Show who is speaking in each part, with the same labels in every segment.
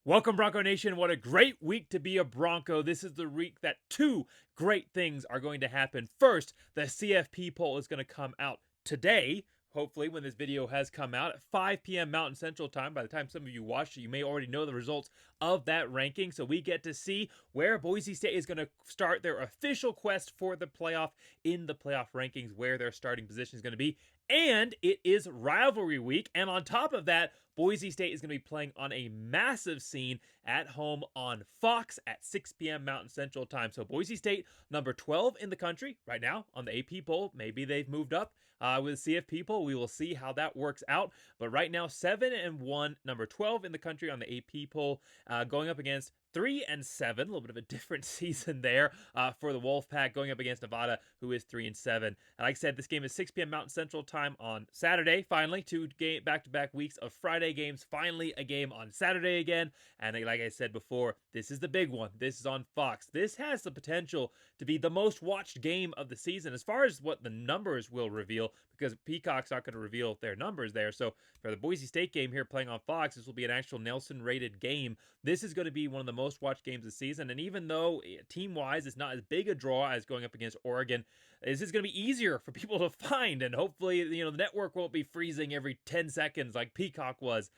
Speaker 1: Welcome, Bronco Nation. What a great week to be a Bronco. This is the week that two great things are going to happen. First, the CFP poll is going to come out today. Hopefully, when this video has come out at 5 p.m. Mountain Central Time. By the time some of you watch it, you may already know the results of that ranking. So we get to see where Boise State is going to start their official quest for the playoff in the playoff rankings, where their starting position is going to be. And it is rivalry week. And on top of that, Boise State is going to be playing on a massive scene at home on Fox at 6 p.m. Mountain Central Time. So Boise State, number 12 in the country right now on the AP poll. Maybe they've moved up with CFP poll. We will see how that works out. But right now, 7-1, number 12 in the country on the AP poll, going up against 3-7, a little bit of a different season there for the Wolfpack, going up against Nevada, who is 3-7. And like I said, this game is 6 p.m. Mountain Central Time on Saturday. Finally, two back-to-back weeks of Friday games. Finally, a game on Saturday again. And like I said before, this is the big one. This is on Fox. This has the potential to be the most watched game of the season as far as what the numbers will reveal, because Peacock's not going to reveal their numbers there. So for the Boise State game here playing on Fox, this will be an actual Nelson-rated game. This is going to be one of the most watched games of the season. And even though team-wise it's not as big a draw as going up against Oregon, this is going to be easier for people to find. And hopefully, the network won't be freezing every 10 seconds like Peacock was.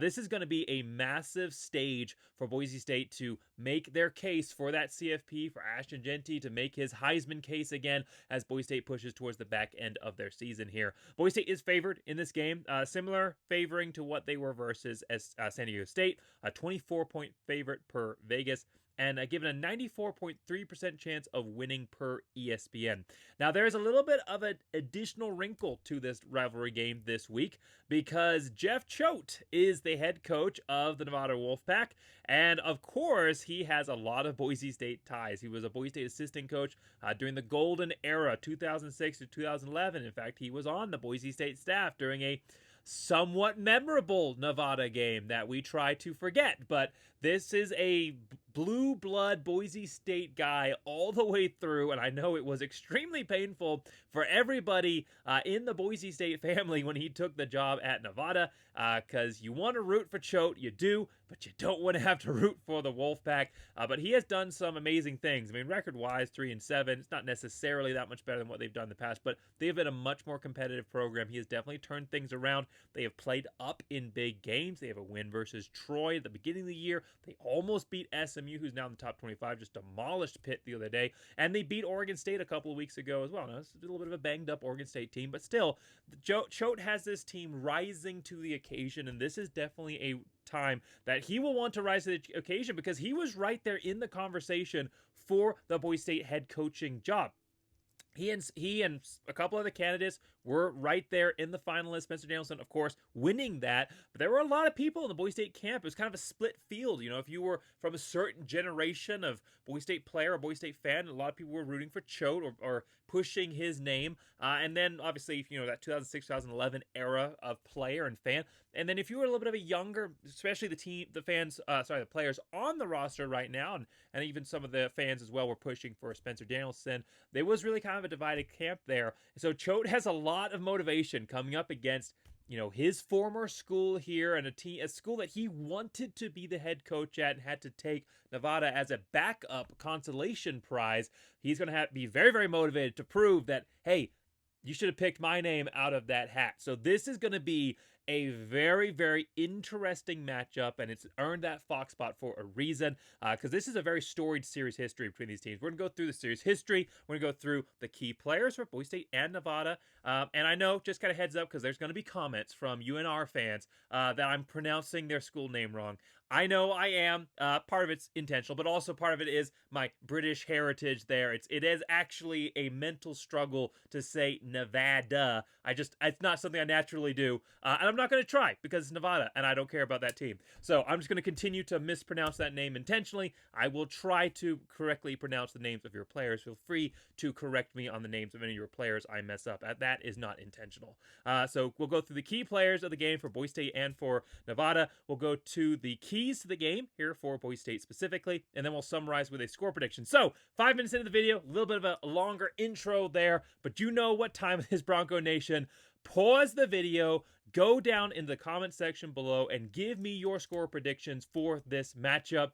Speaker 1: This is going to be a massive stage for Boise State to make their case for that CFP, for Ashton Jeanty to make his Heisman case again as Boise State pushes towards the back end of their season here. Boise State is favored in this game, similar favoring to what they were versus San Diego State, a 24-point favorite per Vegas, and given a 94.3% chance of winning per ESPN. Now, there's a little bit of an additional wrinkle to this rivalry game this week because Jeff Choate is the head coach of the Nevada Wolfpack, and of course, he has a lot of Boise State ties. He was a Boise State assistant coach during the golden era, 2006 to 2011. In fact, he was on the Boise State staff during a somewhat memorable Nevada game that we try to forget, but this is a blue blood Boise State guy all the way through, and I know it was extremely painful for everybody in the Boise State family when he took the job at Nevada, because you want to root for Choate, you do, but you don't want to have to root for the Wolfpack. But he has done some amazing things. I mean, record-wise, 3-7. It's not necessarily that much better than what they've done in the past, but they've been a much more competitive program. He has definitely turned things around. They have played up in big games. They have a win versus Troy at the beginning of the year. They almost beat SMU, who's now in the top 25, just demolished Pitt the other day. And they beat Oregon State a couple of weeks ago as well. Now, it's a little bit of a banged-up Oregon State team, but still, Choate has this team rising to the occasion, and this is definitely a time that he will want to rise to the occasion because he was right there in the conversation for the Boise State head coaching job. He and a couple other candidates were right there in the finalists. Spencer Danielson, of course, winning that. But there were a lot of people in the Boise State camp. It was kind of a split field. If you were from a certain generation of Boise State player or Boise State fan, a lot of people were rooting for Choate or pushing his name. And then, obviously, that 2006-2011 era of player and fan. And then if you were a little bit of a younger, especially the players on the roster right now, and even some of the fans as well were pushing for Spencer Danielson. There was really kind of a divided camp there. So Choate has a lot of motivation coming up against, his former school here and a school that he wanted to be the head coach at and had to take Nevada as a backup consolation prize. He's going to be very, very motivated to prove that, hey, you should have picked my name out of that hat. So this is going to be a very, very interesting matchup, and it's earned that Fox spot for a reason, because this is a very storied series history between these teams. We're going to go through the series history. We're going to go through the key players for Boise State and Nevada, and I know, just kind of heads up, because there's going to be comments from UNR fans that I'm pronouncing their school name wrong. I know I am. Part of it's intentional, but also part of it is my British heritage there. It is actually a mental struggle to say Nevada. It's not something I naturally do. And I'm not going to try because it's Nevada and I don't care about that team. So I'm just going to continue to mispronounce that name intentionally. I will try to correctly pronounce the names of your players. Feel free to correct me on the names of any of your players I mess up. That is not intentional. So we'll go through the key players of the game for Boise State and for Nevada. We'll go to the keys to the game here for Boise State specifically, and then we'll summarize with a score prediction. So 5 minutes into the video, a little bit of a longer intro there, but you know what time it is, Bronco Nation. Pause the video, Go down in the comment section below and give me your score predictions for this matchup.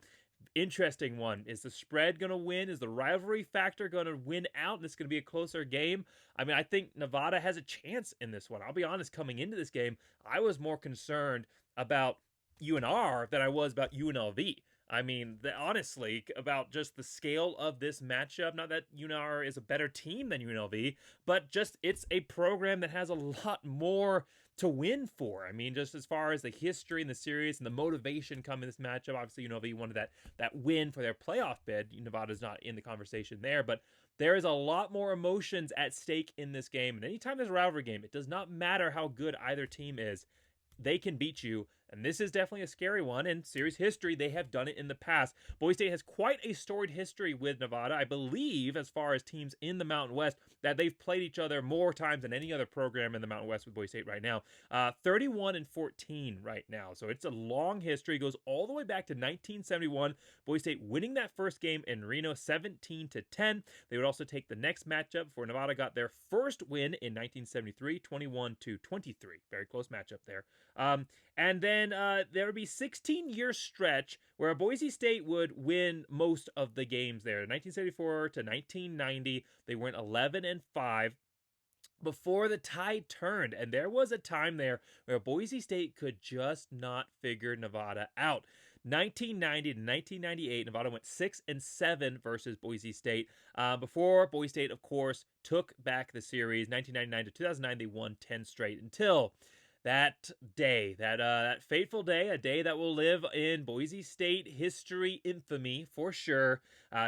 Speaker 1: Interesting one. Is the spread going to win? Is the rivalry factor going to win out? This is going to be a closer game. I mean, I think Nevada has a chance in this one. I'll be honest, coming into this game, I was more concerned about UNR than I was about UNLV. I mean, honestly, about just the scale of this matchup. Not that UNR is a better team than UNLV, but just it's a program that has a lot more to win for. I mean, just as far as the history and the series and the motivation come in this matchup. Obviously, UNLV wanted that win for their playoff bid. Nevada's not in the conversation there, but there is a lot more emotions at stake in this game. And anytime there's a rivalry game, it does not matter how good either team is. They can beat you, and this is definitely a scary one. In series history, they have done it in the past. Boise State has quite a storied history with Nevada. I believe, as far as teams in the Mountain West, that they've played each other more times than any other program in the Mountain West with Boise State right now. 31-14 right now. So it's a long history. It goes all the way back to 1971. Boise State winning that first game in Reno 17-10. They would also take the next matchup before Nevada got their first win in 1973, 21-23. Very close matchup there. And then there would be 16-year stretch where Boise State would win most of the games there. 1974 to 1990, they went 11-5 before the tide turned. And there was a time there where Boise State could just not figure Nevada out. 1990 to 1998, Nevada went 6-7 versus Boise State. Before Boise State, of course, took back the series. 1999 to 2009, they won 10 straight until that day, that fateful day, a day that will live in Boise State history infamy for sure.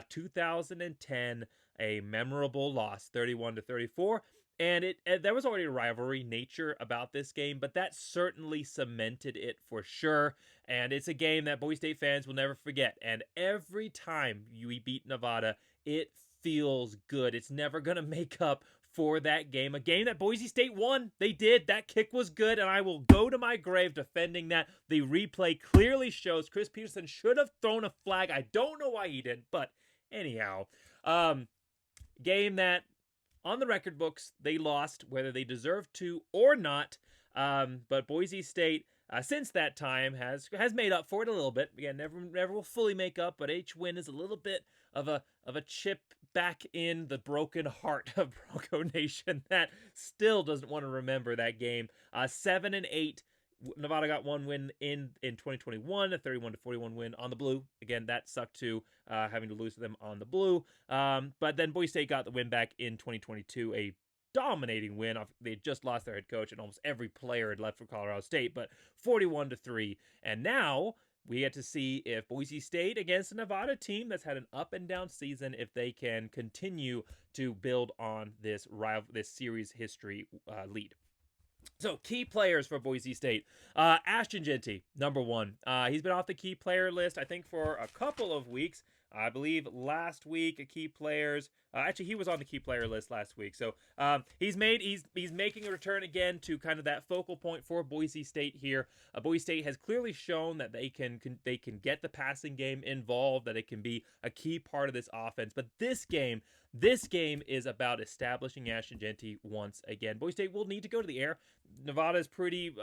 Speaker 1: 2010, a memorable loss, 31-34. And there was already a rivalry nature about this game, but that certainly cemented it for sure. And it's a game that Boise State fans will never forget. And every time we beat Nevada, it feels good. It's never going to make up for that game. A game that Boise State won. They did. That kick was good, and I will go to my grave defending that. The replay clearly shows Chris Peterson should have thrown a flag. I don't know why he didn't, but anyhow. Game that, on the record books, they lost, whether they deserved to or not. But Boise State, since that time, has made up for it a little bit. Again, never will fully make up, but each win is a little bit of a chip back in the broken heart of Bronco Nation that still doesn't want to remember that game. 7-8. Nevada got one win in 2021, a 31-41 win on the blue. Again, that sucked too, having to lose to them on the blue. But then Boise State got the win back in 2022, a dominating win. They had just lost their head coach, and almost every player had left for Colorado State, but 41-3. And now we get to see if Boise State, against a Nevada team that's had an up and down season, if they can continue to build on this series history lead. So, key players for Boise State. Ashton Jeanty, number one. He's been off the key player list, I think, for a couple of weeks. I believe last week, key players. Actually, he was on the key player list last week. So he's making a return again to kind of that focal point for Boise State here. Boise State has clearly shown that they can get the passing game involved, that it can be a key part of this offense. But this game is about establishing Ashton Jeanty once again. Boise State will need to go to the air. Nevada is pretty.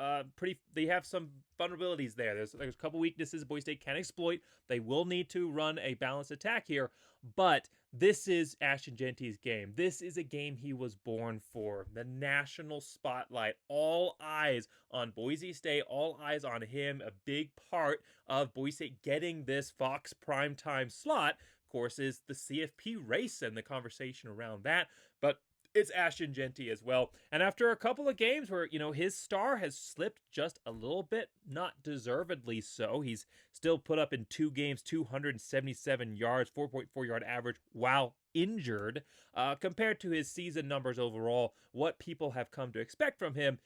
Speaker 1: They have some vulnerabilities there. There's a couple weaknesses Boise State can exploit. They will need to run a balanced attack here, but this is Ashton Jeanty's game. This is a game he was born for. The national spotlight. All eyes on Boise State. All eyes on him. A big part of Boise State getting this Fox primetime slot, of course, is the CFP race and the conversation around that. But it's Ashton Jeanty as well. And after a couple of games where, his star has slipped just a little bit, not deservedly so. He's still put up in 2 games, 277 yards, 4.4 yard average while injured. Compared to his season numbers overall, what people have come to expect from him,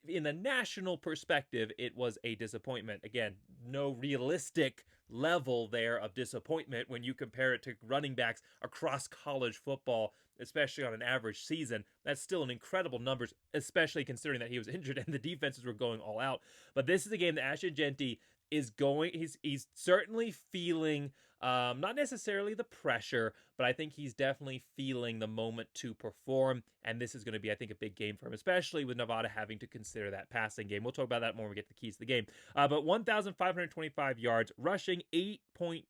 Speaker 1: in the national perspective, it was a disappointment. Again, no realistic level there of disappointment when you compare it to running backs across college football, especially on an average season. That's still an incredible numbers, especially considering that he was injured and the defenses were going all out. But this is a game that Ashton Jeanty he's certainly feeling not necessarily the pressure, but I think he's definitely feeling the moment to perform. And this is going to be, I think, a bbig game for him, especially with Nevada having to consider that passing game. We'll talk about that more when we get to the keys to the game. But 1,525 yards rushing, 8.0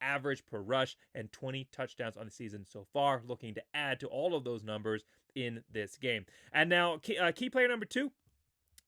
Speaker 1: average per rush, and 20 touchdowns on the season so far. Looking to add to all of those numbers in this game. And now, key player number 2.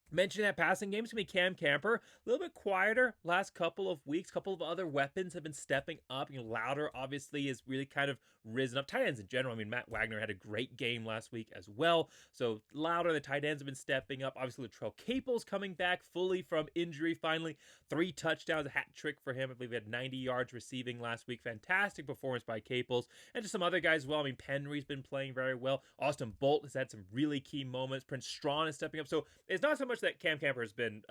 Speaker 1: Mentioning that passing game is going to be Cam Camper. A little bit quieter last couple of weeks. A couple of other weapons have been stepping up. Louder, obviously, is really kind of risen up. Tight ends in general. I mean, Matt Wagner had a great game last week as well. So, Louder, the tight ends have been stepping up. Obviously, Latrell Capel's coming back fully from injury finally. 3 touchdowns, a hat trick for him. I believe he had 90 yards receiving last week. Fantastic performance by Capels. And just some other guys as well. I mean, Penry's been playing very well. Austin Bolt has had some really key moments. Prince Strawn is stepping up. So, it's not so much that Cam Camper has been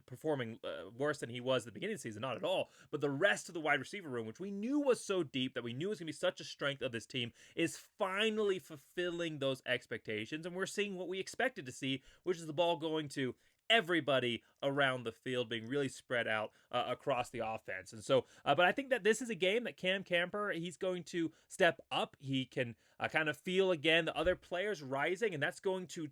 Speaker 1: performing worse than he was at the beginning of the season, not at all, but the rest of the wide receiver room, which we knew was so deep, that we knew was going to be such a strength of this team, is finally fulfilling those expectations, and we're seeing what we expected to see, which is the ball going to everybody around the field, being really spread out across the offense. And so, but I think that this is a game that Cam Camper, he's going to step up. He can kind of feel again the other players rising, and that's going to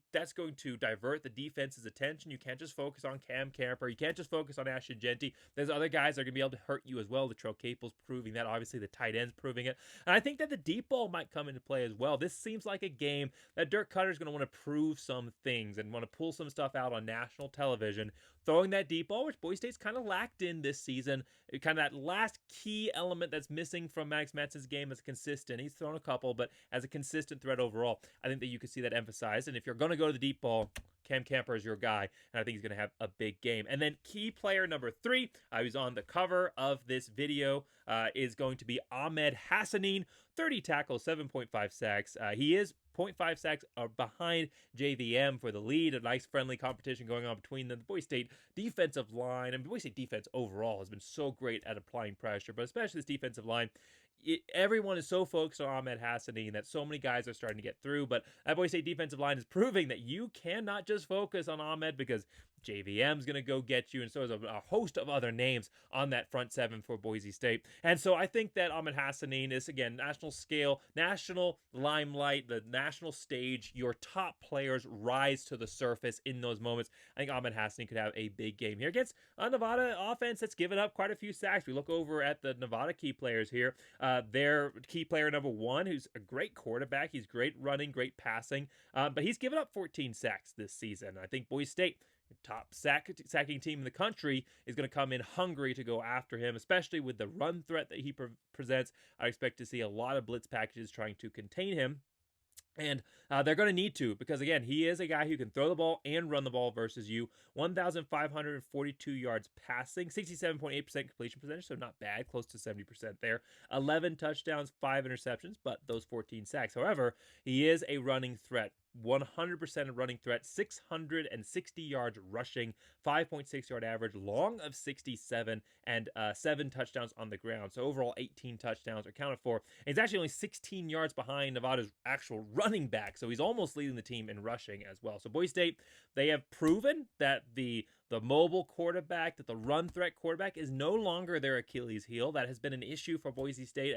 Speaker 1: divert the defense's attention. You can't just focus on Cam Camper. You can't just focus on Ashton Genty. There's other guys that are going to be able to hurt you as well. Latrell Capel's proving that. Obviously, the tight end's proving it. And I think that the deep ball might come into play as well. This seems like a game that Dirk Cutter's going to want to prove some things and want to pull some stuff out on national television, throwing that deep ball, which Boise State's kind of lacked in this season. Kind of that last key element that's missing from Max Metz's game is consistent. He's thrown a couple, but as a consistent threat overall, I think that you can see that emphasized. And if you're going to go to the deep ball, Cam Camper is your guy, and I think he's going to have a big game. And then key player number 3, who's on the cover of this video, is going to be Ahmed Hassanin. 30 tackles, 7.5 sacks. He is 0.5 sacks behind JVM for the lead. A nice friendly competition going on between them. The Boise State defensive line, and Boise State defense overall has been so great at applying pressure, but especially this defensive line. Everyone is so focused on Ahmed Hassanin that so many guys are starting to get through, but that Boise State defensive line is proving that you cannot just focus on Ahmed, because JVM's going to go get you, and so is a host of other names on that front 7 for Boise State. And so I think that Ahmed Hassanin is, again, national scale, national limelight, the national stage. Your top players rise to the surface in those moments. I think Ahmed Hassanin could have a big game here against a Nevada offense that's given up quite a few sacks. We look over at the Nevada key players here. Their key player number 1, who's a great quarterback. He's great running, great passing, but he's given up 14 sacks this season. I think Boise State, top sacking team in the country, is going to come in hungry to go after him, especially with the run threat that he presents. I expect to see a lot of blitz packages trying to contain him. And they're going to need to, because, again, he is a guy who can throw the ball and run the ball versus you. 1,542 yards passing, 67.8% completion percentage, so not bad, close to 70% there. 11 touchdowns, 5 interceptions, but those 14 sacks. However, he is a running threat. 100% running threat, 660 yards rushing, 5.6 yard average, long of 67, and 7 touchdowns on the ground. So overall, 18 touchdowns are accounted for. And he's actually only 16 yards behind Nevada's actual running back, so he's almost leading the team in rushing as well. So Boise State, they have proven that the mobile quarterback, that the run threat quarterback is no longer their Achilles heel. That has been an issue for Boise State,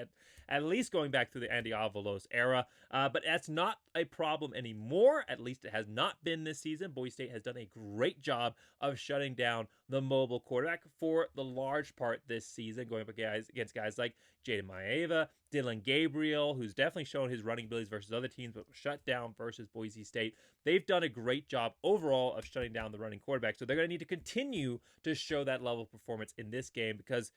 Speaker 1: at least going back through the Andy Avalos era. But that's not a problem anymore. At least it has not been this season. Boise State has done a great job of shutting down the mobile quarterback for the large part this season, going up against guys like Jaden Maeva, Dylan Gabriel, who's definitely shown his running abilities versus other teams, but was shut down versus Boise State. They've done a great job overall of shutting down the running quarterback. So they're going to need to continue to show that level of performance in this game, because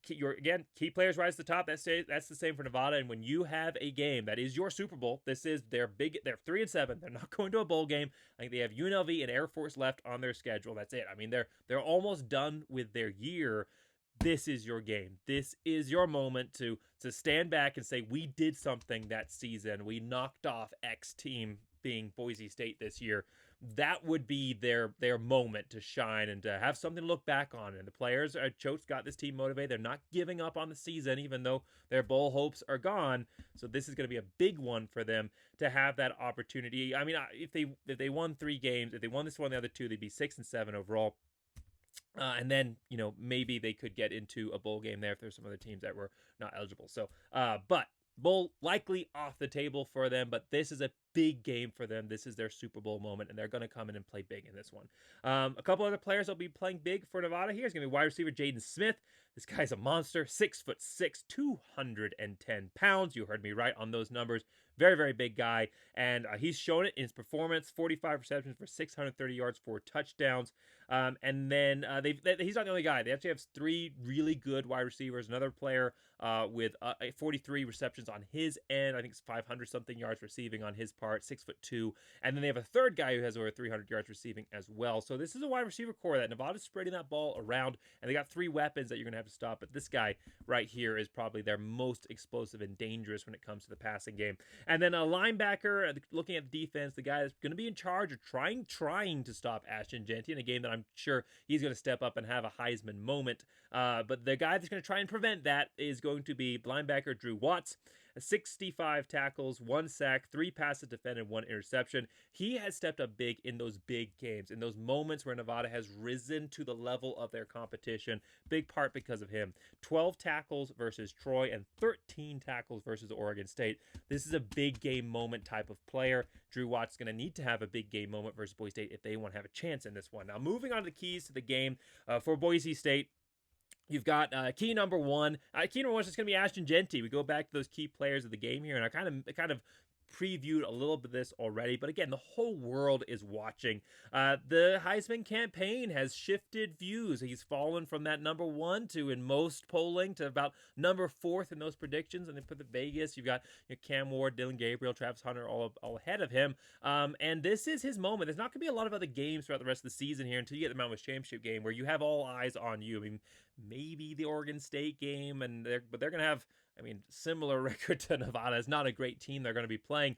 Speaker 1: key players rise to the top. That's the same for Nevada. And when you have a game that is your Super Bowl, this is they're 3-7. They're not going to a bowl game. I think they have UNLV and Air Force left on their schedule. That's it. I mean, they're almost done with their year. This is your game. This is your moment to stand back and say, we did something that season. We knocked off X team, being Boise State this year. That would be their moment to shine and to have something to look back on. And the players, Choate's got this team motivated. They're not giving up on the season, even though their bowl hopes are gone. So this is going to be a big one for them to have that opportunity. I mean, if they won 3 games, if they won this one, the other 2, they'd be 6-7 overall. And then, maybe they could get into a bowl game there if there's some other teams that were not eligible. So, but bowl likely off the table for them, but this is a big game for them. This is their Super Bowl moment, and they're going to come in and play big in this one. A couple other players will be playing big for Nevada here is going to be wide receiver Jaden Smith. This guy's a monster, 6'6", 210 pounds. You heard me right on those numbers. Very, very big guy, and he's shown it in his performance. 45 receptions for 630 yards, 4 touchdowns. And then he's not the only guy. They actually have 3 really good wide receivers. Another player with 43 receptions on his end. I think it's 500-something yards receiving on his part, 6'2". And then they have a third guy who has over 300 yards receiving as well. So this is a wide receiver core that Nevada's spreading that ball around, and they got 3 weapons that you're going to have to stop. But this guy right here is probably their most explosive and dangerous when it comes to the passing game. And then a linebacker, looking at the defense, the guy that's going to be in charge of trying to stop Ashton Jeanty in a game that I'm sure he's going to step up and have a Heisman moment. But the guy that's going to try and prevent that is going to be linebacker Drew Watts. 65 tackles, 1 sack, 3 passes defended, 1 interception. He has stepped up big in those big games, in those moments where Nevada has risen to the level of their competition. Big part because of him. 12 tackles versus Troy and 13 tackles versus Oregon State. This is a big game moment type of player. Drew Watts is going to need to have a big game moment versus Boise State if they want to have a chance in this one. Now, moving on to the keys to the game for Boise State. You've got key number 1. Key number 1 is just going to be Ashton Jeanty. We go back to those key players of the game here, and I kind of previewed a little bit of this already, but again, the whole world is watching. The Heisman campaign has shifted views. He's fallen from that number 1 to, in most polling, to about number 4th in those predictions. And then put the Vegas, you've got Cam Ward, Dylan Gabriel, Travis Hunter all ahead of him. And this is his moment. There's not going to be a lot of other games throughout the rest of the season here until you get the Mountain West Championship game where you have all eyes on you. I mean, maybe the Oregon State game, but they're going to have, similar record to Nevada. It's not a great team they're going to be playing.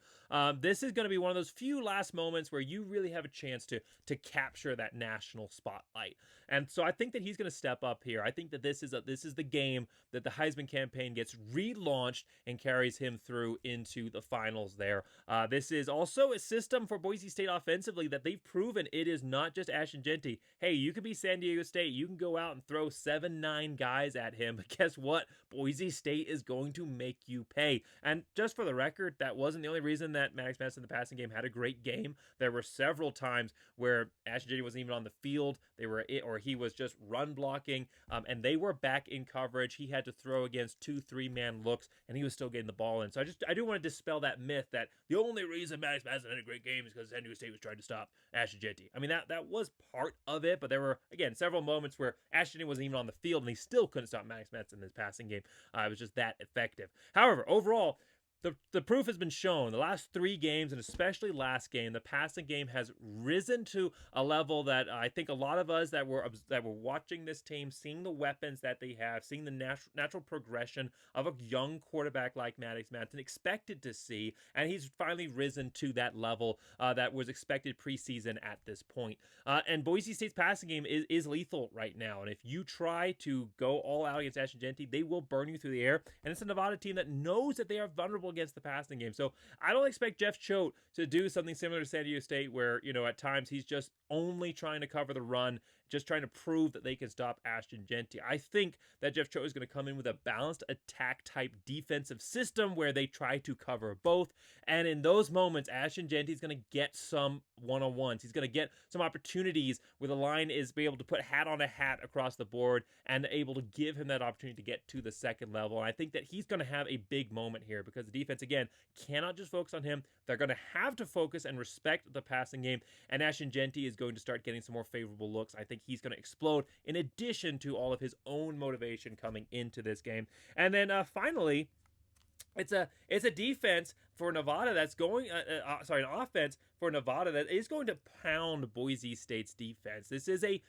Speaker 1: This is going to be one of those few last moments where you really have a chance to capture that national spotlight. And so I think that he's going to step up here. I think that this is the game that the Heisman campaign gets relaunched and carries him through into the finals there. This is also a system for Boise State offensively that they've proven it is not just Ashton Jeanty. Hey, you could be San Diego State. You can go out and throw 7-9 guys at him, but guess what? Boise State is going to make you pay. And just for the record, that wasn't the only reason that Maddox Madsen in the passing game had a great game. There were several times where Ashton Jeanty wasn't even on the field. He was just run blocking, and they were back in coverage. He had to throw against 2-3 man looks, and he was still getting the ball in. So I do want to dispel that myth that the only reason Maddox Madsen had a great game is because San Diego State was trying to stop Ashton Jeanty. That was part of it, but there were, again, several moments where Ashton Jeanty wasn't even on the field, and he still couldn't stop Maddox Madsen in this passing game. It was just that effective. However, overall, the proof has been shown. The last 3 games, and especially last game, the passing game has risen to a level that I think a lot of us that were watching this team, seeing the weapons that they have, seeing the natural progression of a young quarterback like Maddox Madsen expected to see, and he's finally risen to that level that was expected preseason at this point. And Boise State's passing game is lethal right now, and if you try to go all out against Ashton Jeanty, they will burn you through the air, and it's a Nevada team that knows that they are vulnerable against the passing game. So I don't expect Jeff Choate to do something similar to San Diego State where, at times he's just only trying to cover the run, just trying to prove that they can stop Ashton Jeanty. I think that Jeff Choate is going to come in with a balanced attack type defensive system where they try to cover both. And in those moments, Ashton Jeanty is going to get some one-on-ones. He's going to get some opportunities where the line is be able to put hat on a hat across the board and able to give him that opportunity to get to the second level. And I think that he's going to have a big moment here because the defense, again, cannot just focus on him. They're going to have to focus and respect the passing game. And Ashton Jeanty is going to start getting some more favorable looks. I think he's going to explode in addition to all of his own motivation coming into this game. And then finally, it's a defense for Nevada that's going, an offense for Nevada that is going to pound Boise State's defense. This is a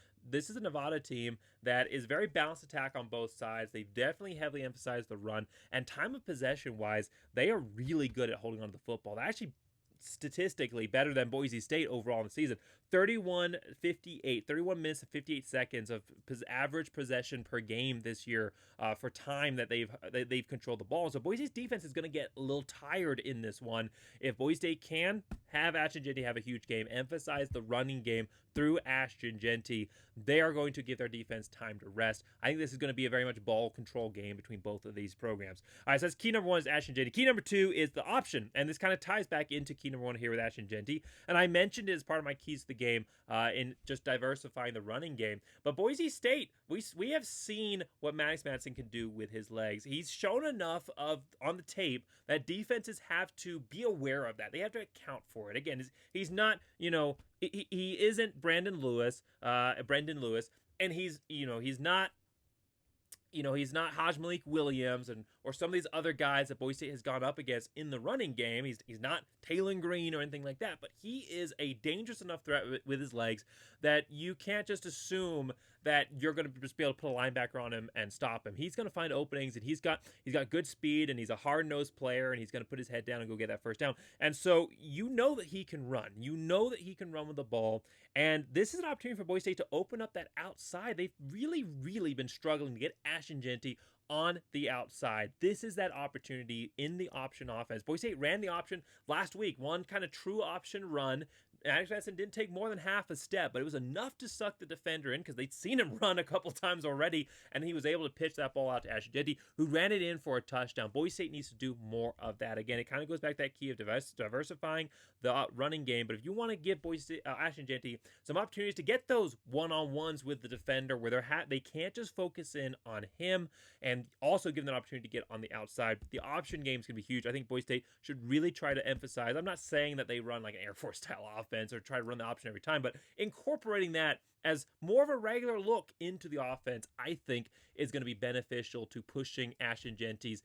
Speaker 1: Nevada team that is very balanced attack on both sides. They definitely heavily emphasize the run, and time of possession wise, they are really good at holding on to the football. They're actually statistically better than Boise State overall in the season. 31 minutes and 58 seconds of average possession per game this year for time that they've controlled the ball. So Boise State's defense is going to get a little tired in this one. If Boise State can have Ashton Jeanty have a huge game, emphasize the running game through Ashton Jeanty, they are going to give their defense time to rest. I think this is going to be a very much ball control game between both of these programs. All right, so that's key number 1 is Ashton Jeanty. Key number 2 is the option, and this kind of ties back into key number 1 here with Ashton Jeanty. And I mentioned it as part of my keys to the game in just diversifying the running game. But Boise State, we have seen what Maddox Madsen can do with his legs. He's shown enough on the tape that defenses have to be aware of that. They have to account for it. Again, he's not, he isn't Brendan Lewis, and he's not Haj Malik Williams or some of these other guys that Boise State has gone up against in the running game. He's not Taylon Green or anything like that, but he is a dangerous enough threat with his legs that you can't just assume that you're going to just be able to put a linebacker on him and stop him. He's going to find openings, and he's got good speed, and he's a hard-nosed player, and he's going to put his head down and go get that first down. And so you know that he can run. You know that he can run with the ball, and this is an opportunity for Boise State to open up that outside. They've really, really been struggling to get Ashton Jeanty on the outside. This is that opportunity in the option offense. Boise State ran the option last week, one kind of true option run. Maddox Madsen didn't take more than half a step, but it was enough to suck the defender in because they'd seen him run a couple times already, and he was able to pitch that ball out to Ashton Jeanty, who ran it in for a touchdown. Boise State needs to do more of that. Again, it kind of goes back to that key of diversifying the running game, but if you want to give Ashton Jeanty some opportunities to get those one-on-ones with the defender where they can't just focus in on him, and also give them an opportunity to get on the outside, the option game is going to be huge. I think Boise State should really try to emphasize, I'm not saying that they run like an Air Force-style offense or try to run the option every time, but incorporating that as more of a regular look into the offense, I think is going to be beneficial to pushing Ashton Jeanty's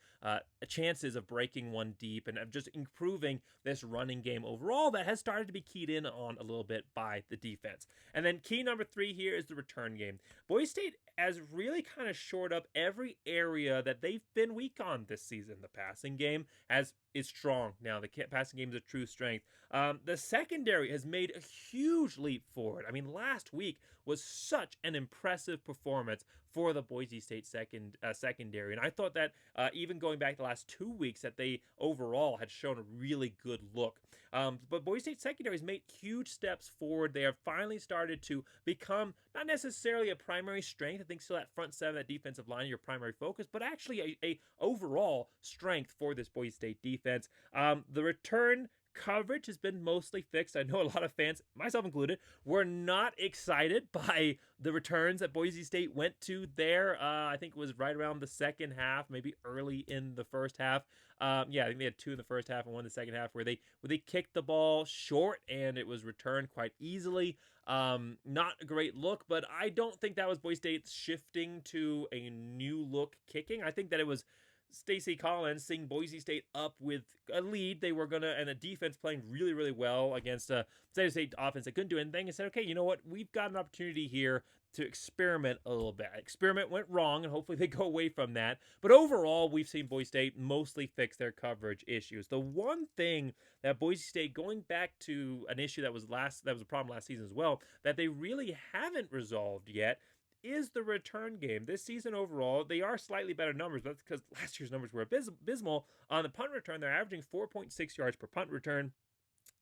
Speaker 1: chances of breaking one deep and of just improving this running game overall that has started to be keyed in on a little bit by the defense. And then key number 3 here is the return game. Boise State has really kind of shored up every area that they've been weak on this season. The passing game is strong now. The passing game is a true strength. The secondary has made a huge leap forward. I mean, last week was such an impressive performance for the Boise State secondary. And I thought that even going back the last 2 weeks that they overall had shown a really good look. But Boise State secondary has made huge steps forward. They have finally started to become not necessarily a primary strength. I think still that front seven, that defensive line, your primary focus, but actually a overall strength for this Boise State defense. The return coverage has been mostly fixed. I know a lot of fans, myself included, were not excited by the returns that Boise State went to there. I think it was right around the second half, maybe early in the first half. I think they had 2 in the first half and 1 in the second half where they kicked the ball short and it was returned quite easily. Not a great look, but I don't think that was Boise State shifting to a new look kicking. I think that it was Stacey Collins seeing Boise State up with a lead. They were and a defense playing really, really well against a San Diego State offense that couldn't do anything, and said, okay, you know what? We've got an opportunity here to experiment a little bit. Experiment went wrong, and hopefully they go away from that. But overall, we've seen Boise State mostly fix their coverage issues. The one thing that Boise State, going back to an issue that was a problem last season as well, that they really haven't resolved yet, is the return game. This season overall, they are slightly better numbers, but that's because last year's numbers were abysmal. On the punt return, they're averaging 4.6 yards per punt return.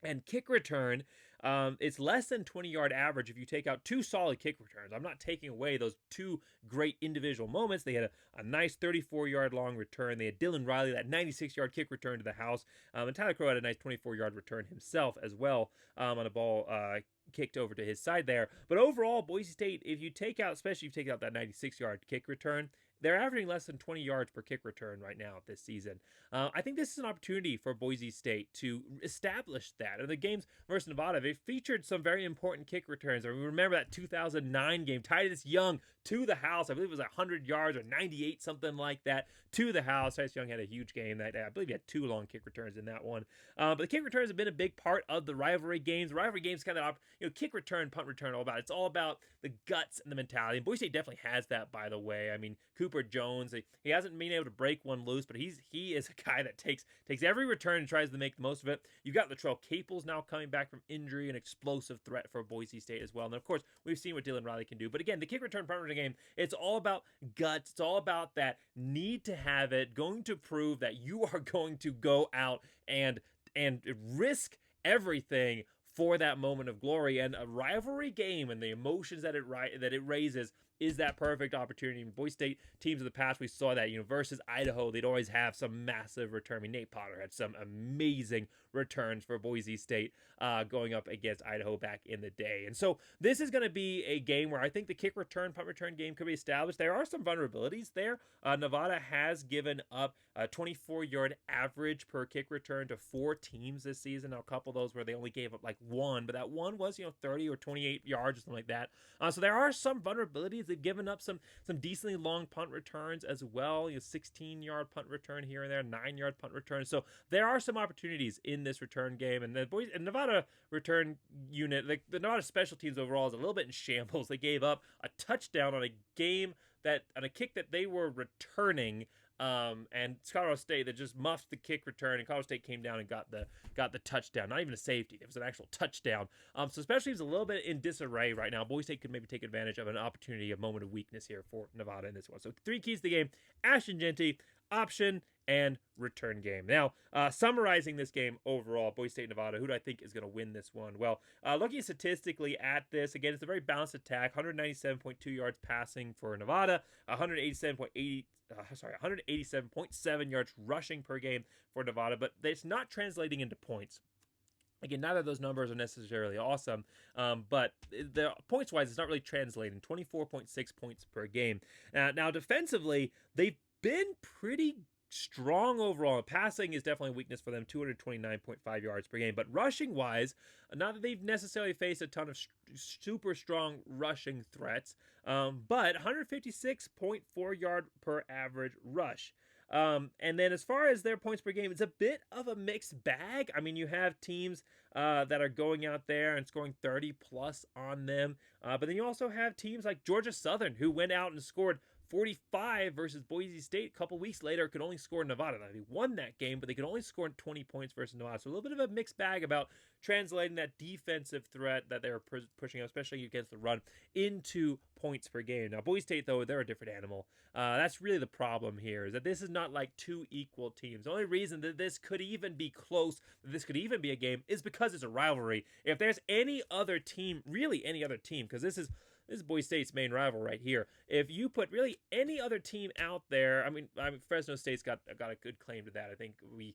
Speaker 1: And kick return, it's less than 20-yard average if you take out 2 solid kick returns. I'm not taking away those 2 great individual moments. They had a nice 34-yard long return. They had Dylan Riley, that 96-yard kick return to the house. And Tyler Crow had a nice 24-yard return himself as well on a ball kicked over to his side there. But overall, Boise State, especially if you take out that 96-yard kick return, they're averaging less than 20 yards per kick return right now this season. I think this is an opportunity for Boise State to establish that. In the games versus Nevada, they featured some very important kick returns. I remember that 2009 game, Titus Young to the house. I believe it was 100 yards or 98, something like that, to the house. Titus Young had a huge game that day. I believe he had 2 long kick returns in that one. But the kick returns have been a big part of the rivalry games. The rivalry games kind of, kick return, punt return, it's all about the guts and the mentality. And Boise State definitely has that, by the way. I mean, Coop Cooper Jones. He hasn't been able to break one loose, but he is a guy that takes every return and tries to make the most of it. You've got Latrell Caples now coming back from injury, an explosive threat for Boise State as well. And of course, we've seen what Dylan Riley can do. But again, the kick return punt return game, it's all about guts. It's all about that need to have it, going to prove that you are going to go out and risk everything for that moment of glory. And a rivalry game and the emotions that it raises is that perfect opportunity. Boise State teams of the past, we saw that, versus Idaho, they'd always have some massive return. I mean, Nate Potter had some amazing returns for Boise State going up against Idaho back in the day. And so this is going to be a game where I think the kick return, punt return game could be established. There are some vulnerabilities there. Nevada has given up a 24-yard average per kick return to 4 teams this season. Now, a couple of those where they only gave up like 1, but that one was, 30 or 28 yards or something like that. So there are some vulnerabilities. They've given up some decently long punt returns as well. 16-yard punt return here and there, 9-yard punt return. So there are some opportunities in this return game. And the Nevada return unit, the Nevada special teams overall is a little bit in shambles. They gave up a touchdown on a kick that they were returning. And Colorado State that just muffed the kick return, and Colorado State came down and got the touchdown. Not even a safety; it was an actual touchdown. So especially it's a little bit in disarray right now. Boise State could maybe take advantage of an opportunity, a moment of weakness here for Nevada in this one. So 3 keys to the game: Ashton Jeanty, option, and return game. Now, summarizing this game overall, Boise State, Nevada, who do I think is going to win this one? Well, looking statistically at this, again, it's a very balanced attack. 197.2 yards passing for Nevada, 187.7 yards rushing per game for Nevada, but it's not translating into points. Again, neither of those numbers are necessarily awesome, but the points-wise, it's not really translating. 24.6 points per game. Now, defensively, they've been pretty strong overall. Passing is definitely a weakness for them, 229.5 yards per game. But rushing-wise, not that they've necessarily faced a ton of super strong rushing threats, but 156.4 yard per average rush. And then as far as their points per game, it's a bit of a mixed bag. I mean, you have teams that are going out there and scoring 30 plus on them. But then you also have teams like Georgia Southern, who went out and scored 45 versus Boise State. A couple weeks later, could only score Nevada. Now, they won that game, but they could only score 20 points versus Nevada. So a little bit of a mixed bag about translating that defensive threat that they were pushing out, especially against the run, into points per game. Now, Boise State, though, they're a different animal. That's really the problem here, is that this is not like 2 equal teams. The only reason that this could even be close, that this could even be a game, is because it's a rivalry. If there's any other team, really any other team, because this is Boise State's main rival right here. If you put really any other team out there, I mean Fresno State's got a good claim to that. I think we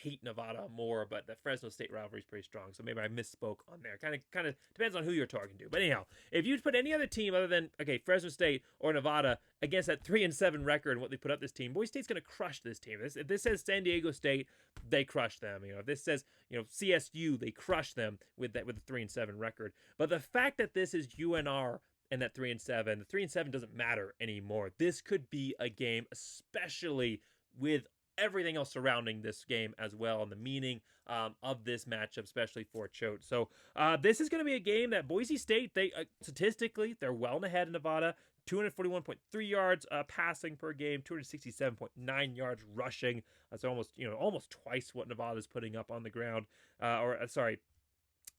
Speaker 1: hate Nevada more, but the Fresno State rivalry is pretty strong. So maybe I misspoke on there. Kind of depends on who you're talking to. But anyhow, if you put any other team other than Fresno State or Nevada against that 3-7 record and what they put up this team, Boise State's going to crush this team. If this says San Diego State, they crush them. If this says CSU, they crush them with the 3-7 record. But the fact that this is UNR and that 3-7, the 3-7 doesn't matter anymore. This could be a game, especially with everything else surrounding this game as well, and the meaning of this matchup, especially for Choate. So this is going to be a game that Boise State, they statistically, they're well ahead of Nevada. 241.3 yards passing per game, 267.9 yards rushing. That's almost twice what Nevada's putting up on the ground.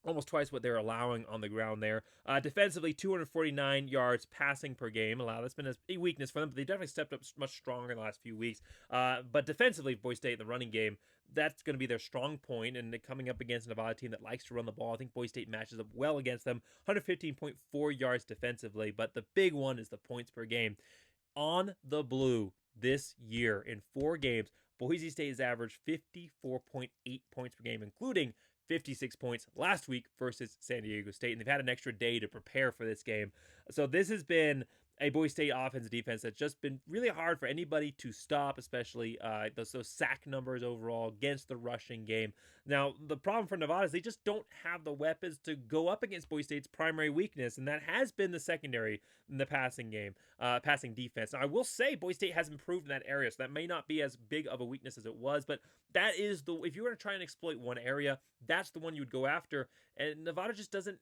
Speaker 1: Almost twice what they're allowing on the ground there. Defensively, 249 yards passing per game allowed. That's been a weakness for them, but they definitely stepped up much stronger in the last few weeks. But defensively, Boise State in the running game, that's going to be their strong point, and coming up against a Nevada team that likes to run the ball, I think Boise State matches up well against them. 115.4 yards defensively, but the big one is the points per game. On the blue this year in 4 games, Boise State has averaged 54.8 points per game, including 56 points last week versus San Diego State, and they've had an extra day to prepare for this game. So this has been a Boise State offense and defense that's just been really hard for anybody to stop, especially those sack numbers overall against the rushing game. Now, the problem for Nevada is they just don't have the weapons to go up against Boise State's primary weakness, and that has been the secondary in the passing game, passing defense. Now, I will say Boise State has improved in that area, so that may not be as big of a weakness as it was, but that is if you were to try and exploit one area, that's the one you would go after, and Nevada just doesn't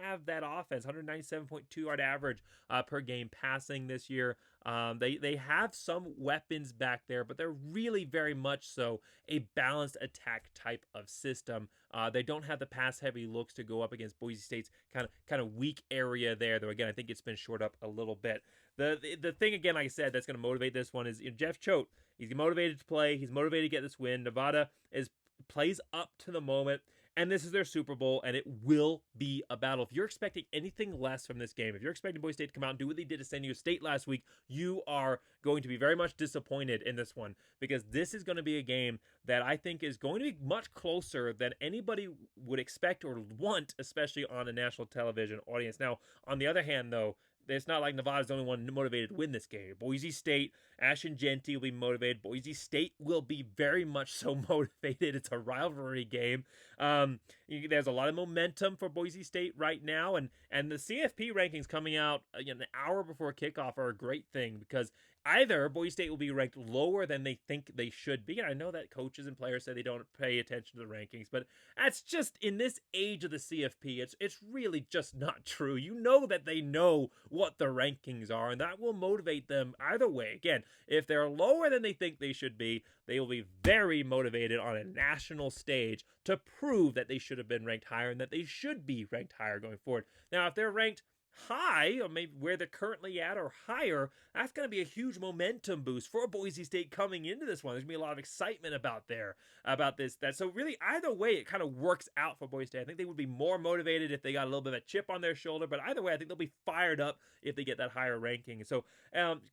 Speaker 1: have that offense. 197.2 yard average per game passing this year. They have some weapons back there, but they're really very much so a balanced attack type of system. They don't have the pass-heavy looks to go up against Boise State's kind of weak area there, though again, I think it's been shored up a little bit. The thing, again, like I said, that's going to motivate this one is Jeff Choate. He's motivated to play. He's motivated to get this win. Nevada plays up to the moment, and this is their Super Bowl, and it will be a battle. If you're expecting anything less from this game, if you're expecting Boise State to come out and do what they did to San Diego State last week, you are going to be very much disappointed in this one, because this is going to be a game that I think is going to be much closer than anybody would expect or want, especially on a national television audience. Now, on the other hand, though, it's not like Nevada's the only one motivated to win this game. Boise State, Ashton Jeanty will be motivated. Boise State will be very much so motivated. It's a rivalry game. There's a lot of momentum for Boise State right now, and the CFP rankings coming out an hour before kickoff are a great thing, because either Boise State will be ranked lower than they think they should be, and I know that coaches and players say they don't pay attention to the rankings, but that's just, in this age of the CFP, it's really just not true. You know that they know what the rankings are, and that will motivate them either way. Again, if they're lower than they think they should be, they will be very motivated on a national stage to prove that they should have been ranked higher and that they should be ranked higher going forward. Now, if they're ranked high, or maybe where they're currently at or higher, that's going to be a huge momentum boost for Boise State coming into this one. There's going to be a lot of excitement about this. So really, either way, it kind of works out for Boise State. I think they would be more motivated if they got a little bit of a chip on their shoulder, but either way, I think they'll be fired up if they get that higher ranking. So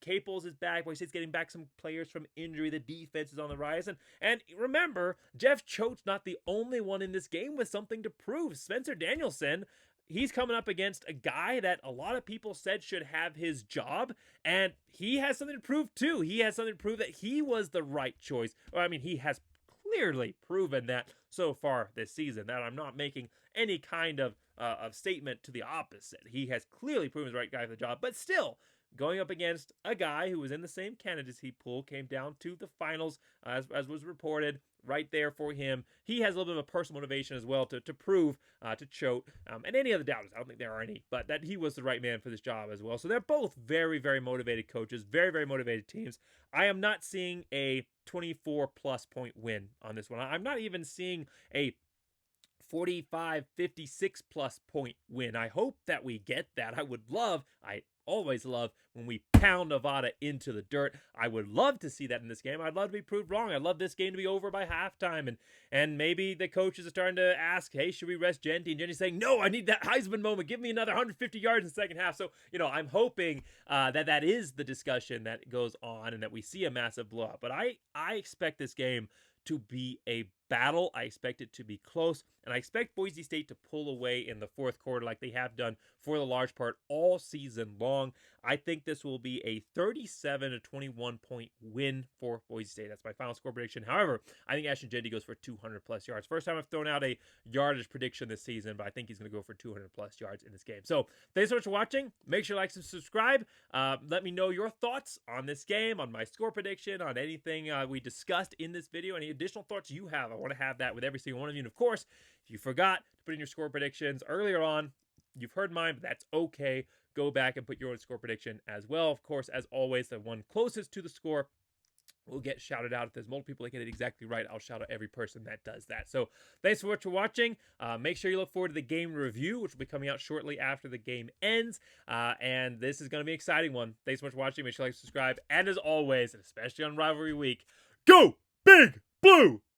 Speaker 1: Caples is back. Boise State's getting back some players from injury. The defense is on the rise. And remember, Jeff Choate's not the only one in this game with something to prove. Spencer Danielson, he's coming up against a guy that a lot of people said should have his job, and he has something to prove too. He has something to prove that he was the right choice. Well, I mean, he has clearly proven that so far this season, that I'm not making any kind of statement to the opposite. He has clearly proven he's the right guy for the job, but still, going up against a guy who was in the same candidacy pool, came down to the finals, as was reported, right there for him. He has a little bit of a personal motivation as well to prove to Choate and any other doubters. I don't think there are any, but that he was the right man for this job as well. So they're both very, very motivated coaches, very, very motivated teams. I am not seeing a 24-plus point win on this one. I'm not even seeing a 45, 56 plus point win. I hope that we get that. I always love when we pound Nevada into the dirt. I would love to see that in this game. I'd love to be proved wrong. I'd love this game to be over by halftime, and maybe the coaches are starting to ask, hey, should we rest Jeanty? And Jeanty's saying, no, I need that Heisman moment. Give me another 150 yards in the second half. So, I'm hoping that is the discussion that goes on and that we see a massive blowout. But I expect this game to be a battle. I expect it to be close, and I expect Boise State to pull away in the fourth quarter like they have done for the large part all season long. I think this will be a 37 to 21 point win for Boise State. That's my final score prediction. However, I think Ashton Jeanty goes for 200 plus yards. First time I've thrown out a yardage prediction this season, but I think he's going to go for 200 plus yards in this game. So thanks so much for watching. Make sure to like and subscribe. Let me know your thoughts on this game, on my score prediction, on anything we discussed in this video, any additional thoughts you have. I want to have that with every single one of you. And of course, if you forgot to put in your score predictions earlier on, you've heard mine, but that's okay. Go back and put your own score prediction as well. Of course, as always, the one closest to the score will get shouted out. If there's multiple people that get it exactly right, I'll shout out every person that does that. So thanks so much for watching. Make sure you look forward to the game review, which will be coming out shortly after the game ends. And this is going to be an exciting one. Thanks so much for watching. Make sure you like, subscribe. And as always, and especially on Rivalry Week, go Big Blue!